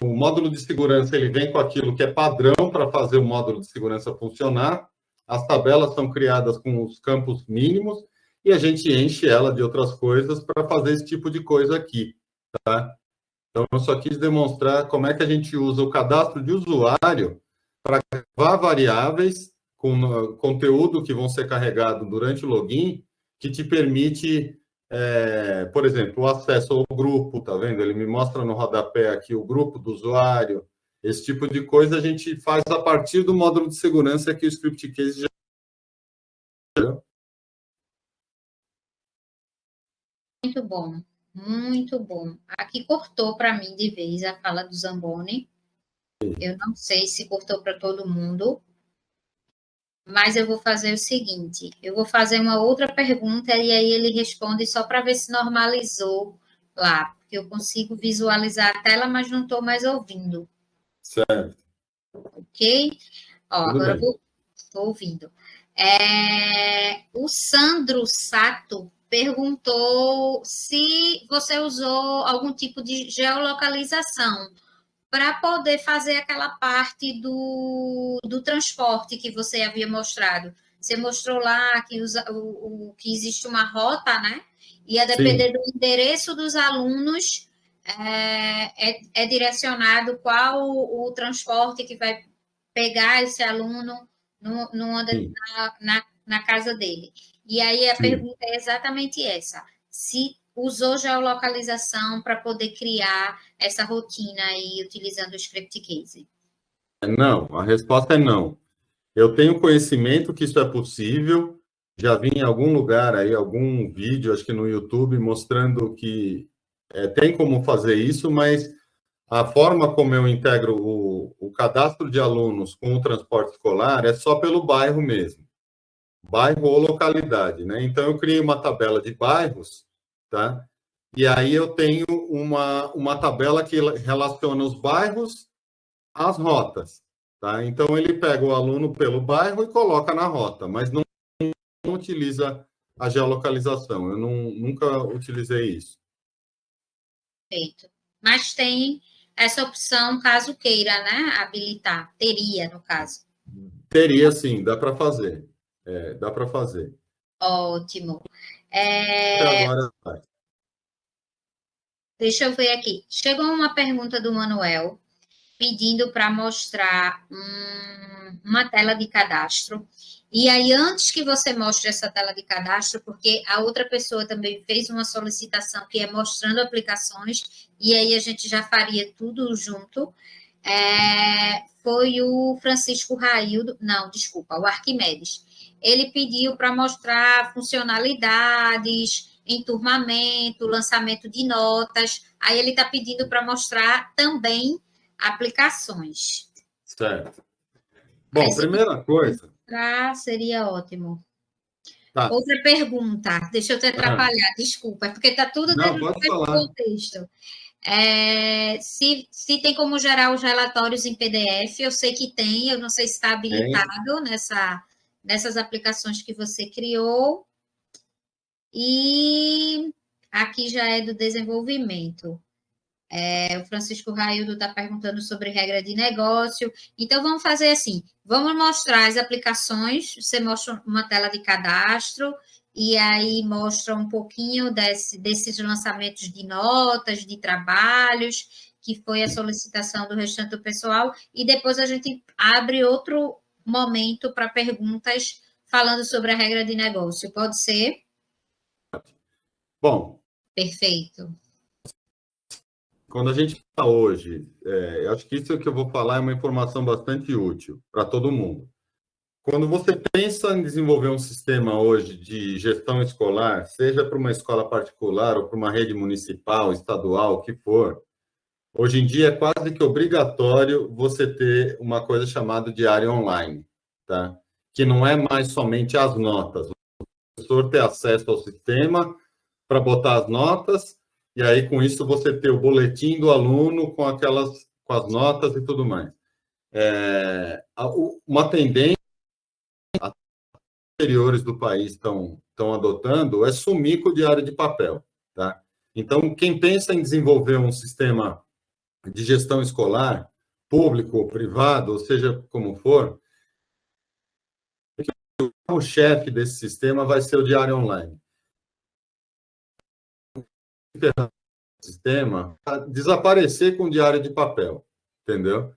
O módulo de segurança ele vem com aquilo que é padrão para fazer o módulo de segurança funcionar. As tabelas são criadas com os campos mínimos e a gente enche ela de outras coisas para fazer esse tipo de coisa aqui, tá? Então, eu só quis demonstrar como é que a gente usa o cadastro de usuário para gravar variáveis com conteúdo que vão ser carregados durante o login, que te permite, por exemplo, o acesso ao grupo, tá vendo? Ele me mostra no rodapé aqui o grupo do usuário, esse tipo de coisa a gente faz a partir do módulo de segurança que o script case já... Muito bom, muito bom. Aqui cortou para mim de vez a fala do Zamboni. Eu não sei se cortou para todo mundo, mas eu vou fazer o seguinte: eu vou fazer uma outra pergunta e aí ele responde só para ver se normalizou lá, porque eu consigo visualizar a tela, mas não estou mais ouvindo. Certo. Ok? Agora estou ouvindo. O Sandro Sato perguntou se você usou algum tipo de geolocalização para poder fazer aquela parte do transporte que você havia mostrado. Você mostrou lá que, que existe uma rota, né? E a depender Sim. do endereço dos alunos, é direcionado qual o transporte que vai pegar esse aluno na casa dele. E aí a pergunta é exatamente essa: se usou geolocalização para poder criar essa rotina aí utilizando o Script Case? Não, a resposta é não. Eu tenho conhecimento que isso é possível, já vi em algum lugar aí, algum vídeo, acho que no YouTube, mostrando que tem como fazer isso, mas a forma como eu integro o cadastro de alunos com o transporte escolar é só pelo bairro mesmo, bairro ou localidade, né? Então, eu criei uma tabela de bairros, tá? E aí eu tenho uma tabela que relaciona os bairros às rotas, tá? Então, ele pega o aluno pelo bairro e coloca na rota, mas não utiliza a geolocalização. Eu nunca utilizei isso. Perfeito. Mas tem essa opção, caso queira, né? Habilitar. Teria, no caso. Teria, sim, dá para fazer. Dá para fazer. Ótimo. Agora vai. Deixa eu ver aqui. Chegou uma pergunta do Manuel pedindo para mostrar uma tela de cadastro. E aí, antes que você mostre essa tela de cadastro, porque a outra pessoa também fez uma solicitação que é mostrando aplicações, e aí a gente já faria tudo junto. Foi o Francisco Raildo, não, desculpa, o Arquimedes. Ele pediu para mostrar funcionalidades, enturmamento, lançamento de notas. Aí ele está pedindo para mostrar também aplicações. Certo. Bom, primeira coisa. Seria ótimo. Tá. Outra pergunta, deixa eu te atrapalhar, desculpa, é porque está tudo dentro do mesmo contexto. Se tem como gerar os relatórios em PDF, eu sei que tem, eu não sei se está habilitado nessas aplicações que você criou. E aqui já é do desenvolvimento. O Francisco Raildo está perguntando sobre regra de negócio. Então, vamos fazer assim: vamos mostrar as aplicações. Você mostra uma tela de cadastro, e aí mostra um pouquinho desses lançamentos de notas, de trabalhos, que foi a solicitação do restante do pessoal, e depois a gente abre outro momento para perguntas falando sobre a regra de negócio. Pode ser? Bom. Perfeito. Quando a gente fala hoje, eu acho que isso que eu vou falar é uma informação bastante útil para todo mundo. Quando você pensa em desenvolver um sistema hoje de gestão escolar, seja para uma escola particular ou para uma rede municipal, estadual, o que for, hoje em dia é quase que obrigatório você ter uma coisa chamada diário online, tá? Que não é mais somente as notas. O professor ter acesso ao sistema para botar as notas, e aí com isso você ter o boletim do aluno com as notas e tudo mais. Uma tendência anteriores do país estão adotando é sumir com o diário de papel, tá? Então, quem pensa em desenvolver um sistema de gestão escolar, público ou privado, ou seja, como for, o chefe desse sistema vai ser o diário online. O sistema desaparecer com o diário de papel, entendeu?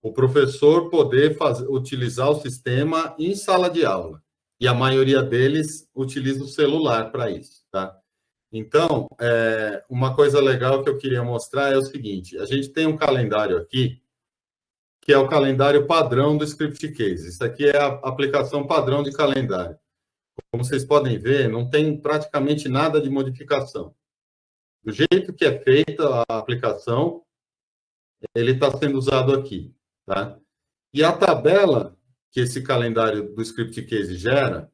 O professor poder utilizar o sistema em sala de aula. E a maioria deles utiliza o celular para isso, tá? Então, uma coisa legal que eu queria mostrar é o seguinte: a gente tem um calendário aqui, que é o calendário padrão do Script Case. Isso aqui é a aplicação padrão de calendário. Como vocês podem ver, não tem praticamente nada de modificação. Do jeito que é feita a aplicação, ele está sendo usado aqui, tá? E a tabela que esse calendário do Script Case gera,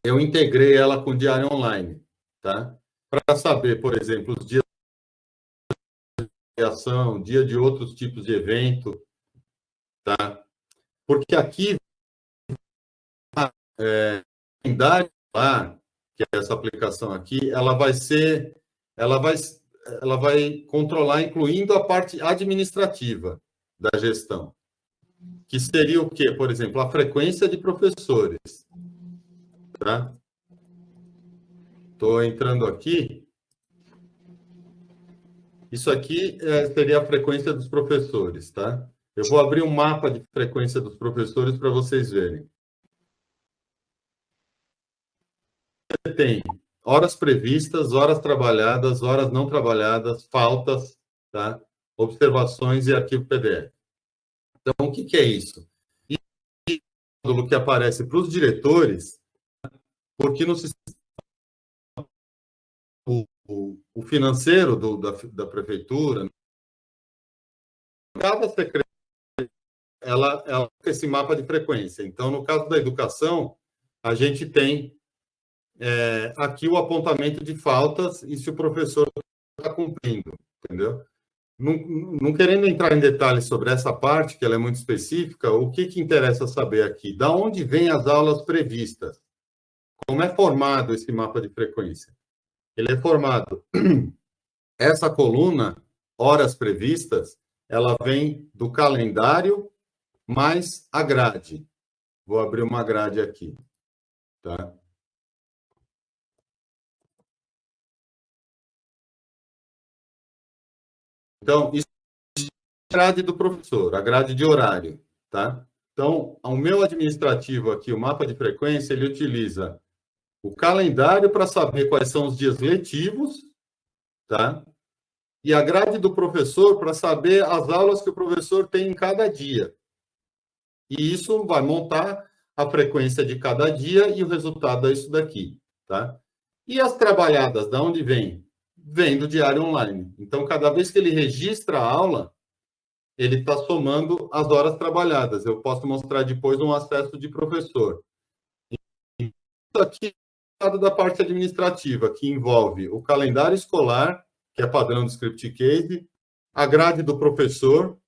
eu integrei ela com o diário online, tá? Para saber, por exemplo, os dias de ação, dia de outros tipos de evento, tá? Porque aqui, calendário lá, que é essa aplicação aqui, ela vai controlar, incluindo a parte administrativa da gestão, que seria o quê? Por exemplo, a frequência de professores, tá? Estou entrando aqui. Isso aqui seria a frequência dos professores, tá? Eu vou abrir um mapa de frequência dos professores para vocês verem. Você tem horas previstas, horas trabalhadas, horas não trabalhadas, faltas, tá? Observações e arquivo PDF. Então, o que é isso? Isso que aparece para os diretores, porque no sistema o financeiro da prefeitura, cada secretaria ela tem esse mapa de frequência. Então, no caso da educação, a gente tem aqui o apontamento de faltas e se o professor está cumprindo, entendeu? Não querendo entrar em detalhes sobre essa parte, que ela é muito específica, o que interessa saber aqui? Da onde vêm as aulas previstas? Como é formado esse mapa de frequência? Ele é formado, essa coluna, horas previstas, ela vem do calendário mais a grade. Vou abrir uma grade aqui, tá? Então, isso é a grade do professor, a grade de horário, tá? Então, o meu administrativo aqui, o mapa de frequência, ele utiliza o calendário para saber quais são os dias letivos, tá? E a grade do professor para saber as aulas que o professor tem em cada dia. E isso vai montar a frequência de cada dia e o resultado é isso daqui, tá? E as trabalhadas, de onde vem? Vem do diário online. Então, cada vez que ele registra a aula, ele está somando as horas trabalhadas. Eu posso mostrar depois um acesso de professor. Isso aqui é da parte administrativa, que envolve o calendário escolar, que é padrão do Script Case, a grade do professor,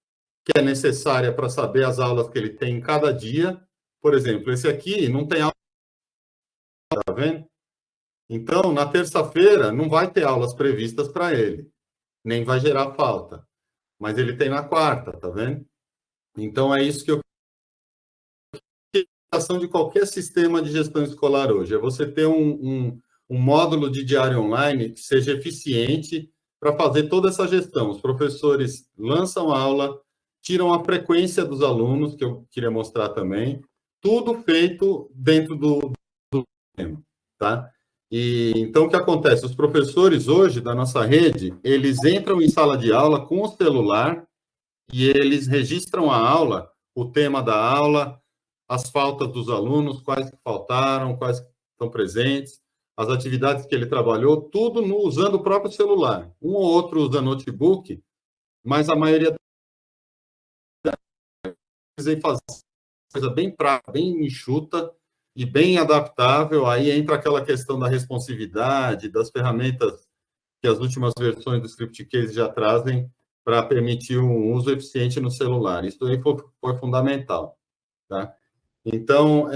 que é necessária para saber as aulas que ele tem em cada dia. Por exemplo, esse aqui não tem aula, tá vendo? Então, na terça-feira, não vai ter aulas previstas para ele, nem vai gerar falta. Mas ele tem na quarta, tá vendo? Então, é isso que eu ação de qualquer sistema de gestão escolar hoje, é você ter um módulo de diário online que seja eficiente para fazer toda essa gestão. Os professores lançam a aula, tiram a frequência dos alunos, que eu queria mostrar também, tudo feito dentro do sistema, tá? E, então, o que acontece? Os professores hoje da nossa rede, eles entram em sala de aula com o celular e eles registram a aula, o tema da aula, as faltas dos alunos, quais que faltaram, quais que estão presentes, as atividades que ele trabalhou, tudo usando o próprio celular. Um ou outro usa notebook, mas a maioria deles faz coisa bem prática, bem enxuta e bem adaptável. Aí entra aquela questão da responsividade, das ferramentas que as últimas versões do Script Case já trazem para permitir um uso eficiente no celular. Isso aí foi fundamental, tá? Então,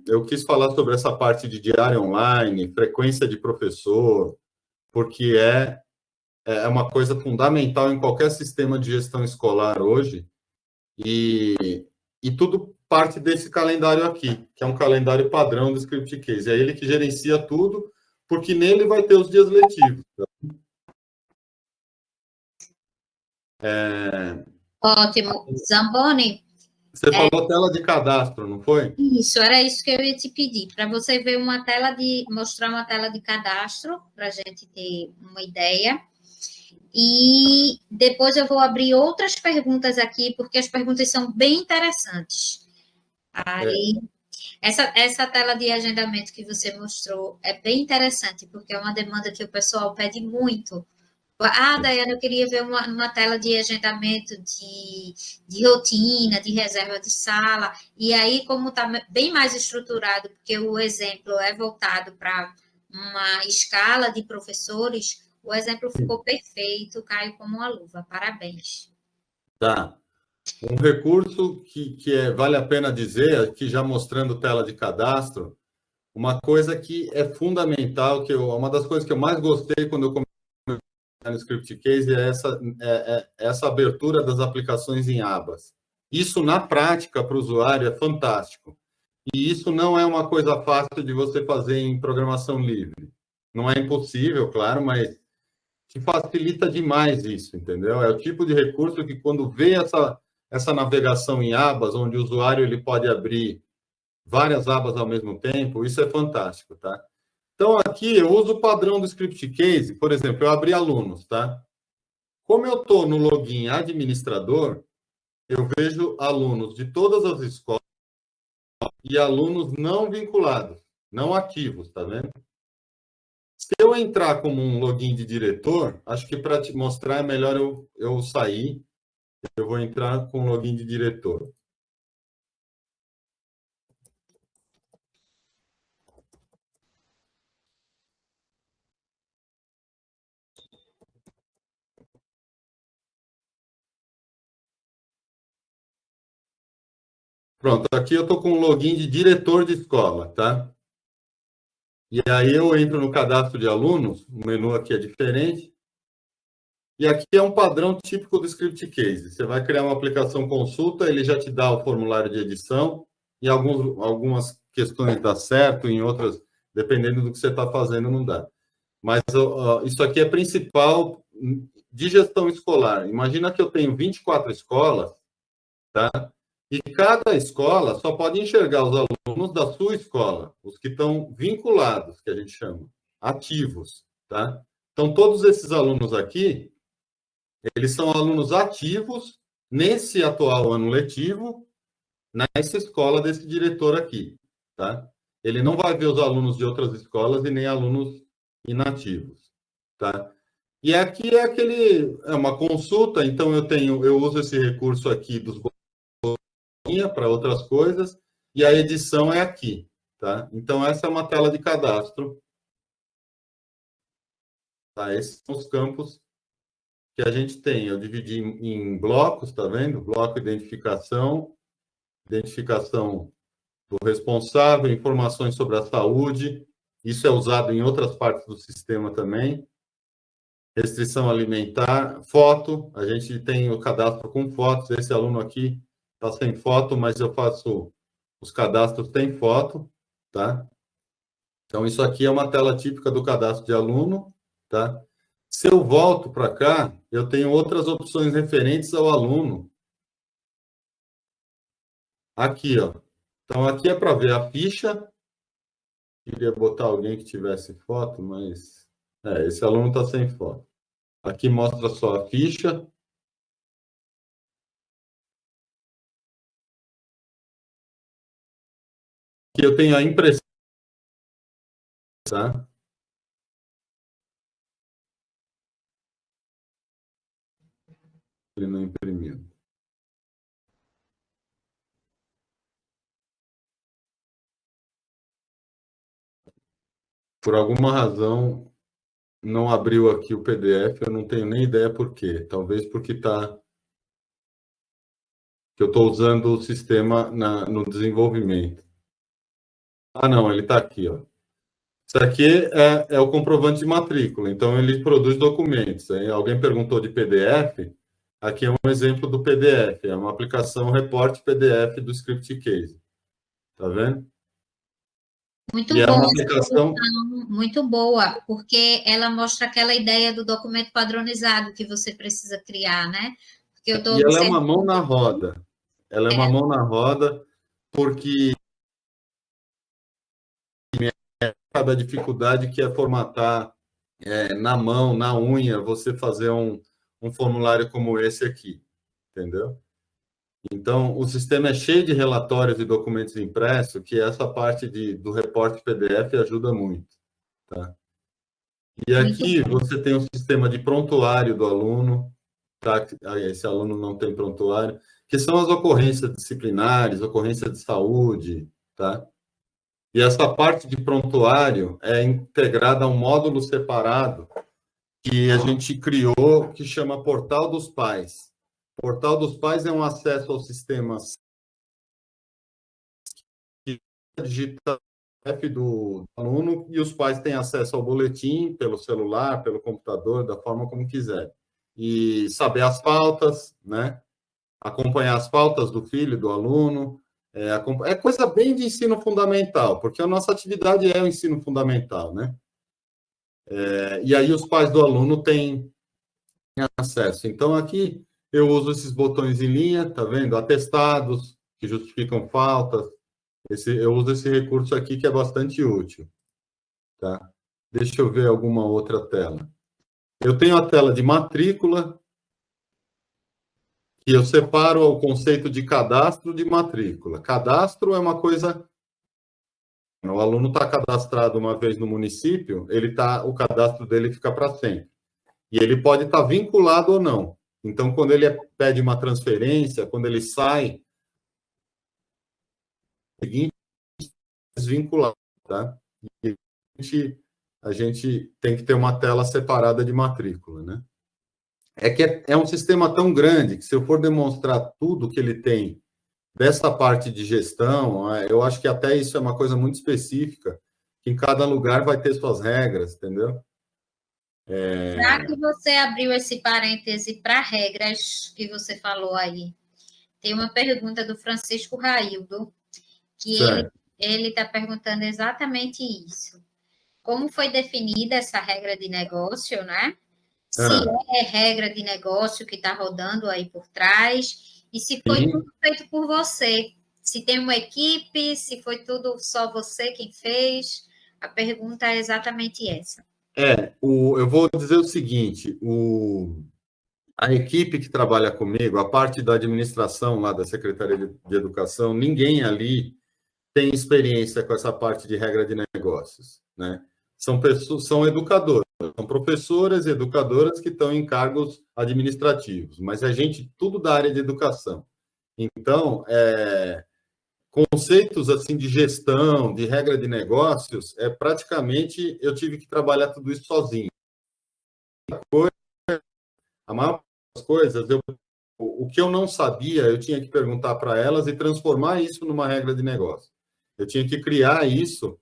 eu quis falar sobre essa parte de diário online, frequência de professor, porque é uma coisa fundamental em qualquer sistema de gestão escolar hoje, e tudo parte desse calendário aqui, que é um calendário padrão do Script Case. É ele que gerencia tudo, porque nele vai ter os dias letivos. Ótimo. Zamboni, Você falou tela de cadastro, não foi? isso, era isso que eu ia te pedir, para você ver mostrar uma tela de cadastro, para a gente ter uma ideia. E depois eu vou abrir outras perguntas aqui, porque as perguntas são bem interessantes. Aí, essa tela de agendamento que você mostrou é bem interessante, porque é uma demanda que o pessoal pede muito. Daiane, eu queria ver uma tela de agendamento de rotina, de reserva de sala. E aí, como está bem mais estruturado, porque o exemplo é voltado para uma escala de professores, o exemplo ficou perfeito, caiu como uma luva. Parabéns. Tá. Um recurso que vale a pena dizer, aqui já mostrando tela de cadastro, uma coisa que é fundamental, uma das coisas que eu mais gostei quando eu comecei no Script Case é essa abertura das aplicações em abas. Isso, na prática, para o usuário, é fantástico. E isso não é uma coisa fácil de você fazer em programação livre. Não é impossível, claro, mas te facilita demais isso, entendeu? É o tipo de recurso que, quando vê essa navegação em abas, onde o usuário ele pode abrir várias abas ao mesmo tempo, isso é fantástico, tá? Então, aqui eu uso o padrão do script case, por exemplo, eu abri alunos, tá? Como eu estou no login administrador, eu vejo alunos de todas as escolas e alunos não vinculados, não ativos, tá vendo? Se eu entrar como um login de diretor, acho que para te mostrar é melhor eu sair. Eu vou entrar com login de diretor. Pronto, aqui eu estou com o login de diretor de escola, tá? E aí eu entro no cadastro de alunos, o menu aqui é diferente. E aqui é um padrão típico do script case. Você vai criar uma aplicação consulta, ele já te dá o formulário de edição, e algumas questões dá certo, em outras, dependendo do que você está fazendo, não dá. Mas isso aqui é principal de gestão escolar. Imagina que eu tenho 24 escolas, tá? E cada escola só pode enxergar os alunos da sua escola, os que estão vinculados, que a gente chama, ativos, tá? Então, todos esses alunos aqui, eles são alunos ativos nesse atual ano letivo, nessa escola desse diretor aqui, tá? Ele não vai ver os alunos de outras escolas e nem alunos inativos, tá? E aqui é uma consulta, então eu uso esse recurso aqui dos para outras coisas, e a edição é aqui, tá? Então, essa é uma tela de cadastro, tá? Esses são os campos que a gente tem. Eu dividi em blocos, tá vendo? Bloco identificação, identificação do responsável, informações sobre a saúde, isso é usado em outras partes do sistema também. Restrição alimentar, foto, a gente tem o cadastro com fotos, esse aluno aqui está sem foto, mas eu faço os cadastros tem foto, tá? Então, isso aqui é uma tela típica do cadastro de aluno, tá? Se eu volto para cá, eu tenho outras opções referentes ao aluno. Aqui, ó. Então, aqui é para ver a ficha. Queria botar alguém que tivesse foto, mas... esse aluno está sem foto. Aqui mostra só a ficha. Aqui eu tenho a impressão, tá? Ele não imprimiu. Por alguma razão, não abriu aqui o PDF, eu não tenho nem ideia por quê. Talvez porque que eu estou usando o sistema no desenvolvimento. Ah, não, ele está aqui, ó. Isso aqui é o comprovante de matrícula, então ele produz documentos. Aí alguém perguntou de PDF, aqui é um exemplo do PDF, é uma aplicação reporte PDF do script case. Tá vendo? Muito E é boa uma essa aplicação... solução, muito boa, porque ela mostra aquela ideia do documento padronizado que você precisa criar, né? Porque eu estou E ela é uma observando. mão na roda. Ela é uma mão na roda, porque cada dificuldade que é formatar na mão, na unha, você fazer um formulário como esse aqui, entendeu? Então, o sistema é cheio de relatórios e documentos impressos, que essa parte do reporte PDF ajuda muito, tá? E aqui você tem um sistema de prontuário do aluno, tá? Esse aluno não tem prontuário, que são as ocorrências disciplinares, ocorrências de saúde, tá? E essa parte de prontuário é integrada a um módulo separado que a gente criou, que chama Portal dos Pais. Portal dos Pais é um acesso ao sistema que digita F do aluno e os pais têm acesso ao boletim pelo celular, pelo computador, da forma como quiser. E saber as pautas, né? Acompanhar as pautas do filho, do aluno. É coisa bem de ensino fundamental, porque a nossa atividade é o ensino fundamental, né? E aí os pais do aluno têm acesso. Então, aqui eu uso esses botões em linha, tá vendo? Atestados, que justificam faltas. Eu uso esse recurso aqui que é bastante útil. tá? Deixa eu ver alguma outra tela. Eu tenho a tela de matrícula, que eu separo o conceito de cadastro de matrícula. Cadastro é uma coisa... O aluno está cadastrado uma vez no município, o cadastro dele fica para sempre. E ele pode estar vinculado ou não. Então, quando ele pede uma transferência, quando ele sai, seguinte, desvinculado, tá? E a gente tem que ter uma tela separada de matrícula, né? É que é um sistema tão grande que, se eu for demonstrar tudo que ele tem dessa parte de gestão, eu acho que até isso é uma coisa muito específica, que em cada lugar vai ter suas regras, entendeu? Já que você abriu esse parêntese para regras que você falou aí, tem uma pergunta do Francisco Raildo, que ele está perguntando exatamente isso. Como foi definida essa regra de negócio, né? Se é regra de negócio que está rodando aí por trás, e se foi tudo feito por você. Se tem uma equipe, se foi tudo só você quem fez. A pergunta é exatamente essa. Eu vou dizer o seguinte, a equipe que trabalha comigo, a parte da administração lá da Secretaria de Educação, ninguém ali tem experiência com essa parte de regra de negócios, né? São pessoas, são educadoras, são professoras e educadoras que estão em cargos administrativos, mas é gente tudo da área de educação. Então, conceitos assim de gestão, de regra de negócios, praticamente eu tive que trabalhar tudo isso sozinho. A maior das coisas, o que eu não sabia, eu tinha que perguntar para elas e transformar isso numa regra de negócio. Eu tinha que criar isso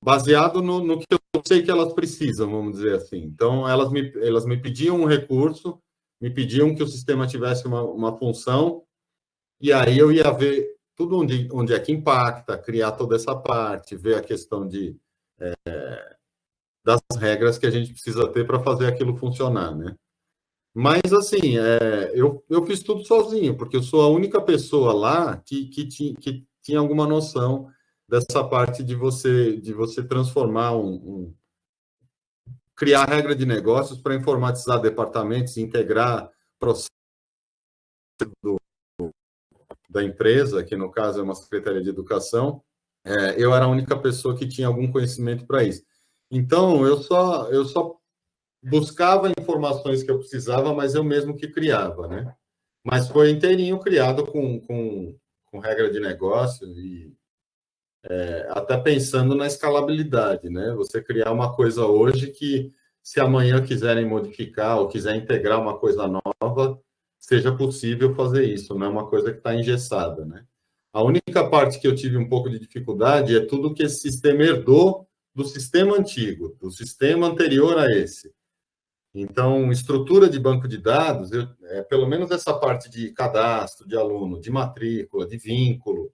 baseado no que eu sei que elas precisam, vamos dizer assim. Então, elas me pediam um recurso, me pediam que o sistema tivesse uma função, e aí eu ia ver tudo onde é que impacta, criar toda essa parte, ver a questão das regras que a gente precisa ter para fazer aquilo funcionar, né? Mas, assim, eu fiz tudo sozinho, porque eu sou a única pessoa lá que tinha alguma noção dessa parte de você transformar criar regra de negócios para informatizar departamentos, integrar processos da empresa, que no caso é uma Secretaria de Educação. Eu era a única pessoa que tinha algum conhecimento para isso. Então, eu só buscava informações que eu precisava, mas eu mesmo que criava, né? Mas foi inteirinho criado com regra de negócio e até pensando na escalabilidade, né? Você criar uma coisa hoje que, se amanhã quiserem modificar ou quiser integrar uma coisa nova, seja possível fazer isso, não é uma coisa que está engessada, né? A única parte que eu tive um pouco de dificuldade é tudo que esse sistema herdou do sistema antigo, do sistema anterior a esse. Então, estrutura de banco de dados, pelo menos essa parte de cadastro de aluno, de matrícula, de vínculo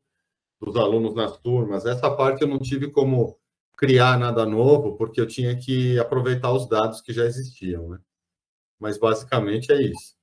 dos alunos nas turmas, essa parte eu não tive como criar nada novo, porque eu tinha que aproveitar os dados que já existiam, né? Mas, basicamente, é isso.